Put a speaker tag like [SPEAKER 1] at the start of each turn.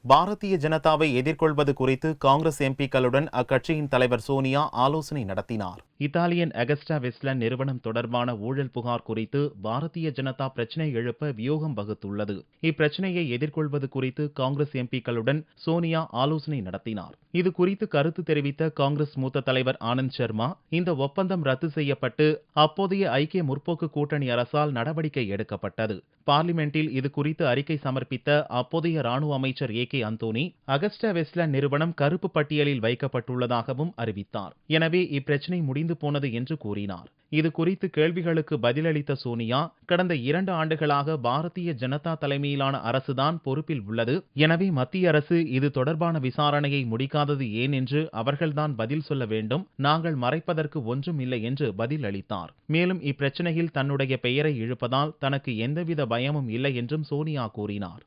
[SPEAKER 1] பாரதிய ஜனதாவை எதிர்கொள்வது குறித்து காங்கிரஸ் எம்பிக்களுடன் அக்கட்சியின் தலைவர் சோனியா ஆலோசனை நடத்தினார். இத்தாலியன் அகஸ்டா வெஸ்ட்லேண்ட் நிறுவனம் தொடர்பான ஊழல் புகார் குறித்து பாரதிய ஜனதா பிரச்சினை எழுப்ப வியூகம் வகுத்துள்ளது. இப்பிரச்சனையை எதிர்கொள்வது குறித்து காங்கிரஸ் எம்பிக்களுடன் சோனியா ஆலோசனை நடத்தினார். இது குறித்து கருத்து தெரிவித்த காங்கிரஸ் மூத்த தலைவர் ஆனந்த் சர்மா, இந்த ஒப்பந்தம் ரத்து செய்யப்பட்டு அப்போதைய ஐக்கிய முற்போக்கு கூட்டணி அரசால் நடவடிக்கை எடுக்கப்பட்டது. பார்லிமெண்டில் இது குறித்து அறிக்கை சமர்ப்பித்த அப்போதைய ராணுவ அமைச்சர் ஏ.கே. அந்தோனி, அகஸ்டா வெஸ்ட்லேண்ட் நிறுவனம் கருப்பு பட்டியலில் வைக்கப்பட்டுள்ளதாகவும் அறிவித்தார். எனவே இப்பிரச்சினை முடிந்து போனது என்று கூறினார். இது குறித்து கேள்விகளுக்கு பதிலளித்த சோனியா, கடந்த 2 ஆண்டுகளாக பாரதிய ஜனதா தலைமையிலான அரசுதான் பொறுப்பில் உள்ளது. எனவே மத்திய அரசு இது தொடர்பான விசாரணையை முடிக்காதது ஏன் என்று அவர்கள்தான் பதில் சொல்ல வேண்டும். நாங்கள் மறைப்பதற்கு ஒன்றும் இல்லை என்று பதில் அளித்தார். மேலும் இப்பிரச்சனையில் தன்னுடைய பெயரை இழுப்பதால் தனக்கு எந்தவித பயமும் இல்லை என்றும் சோனியா கூறினார்.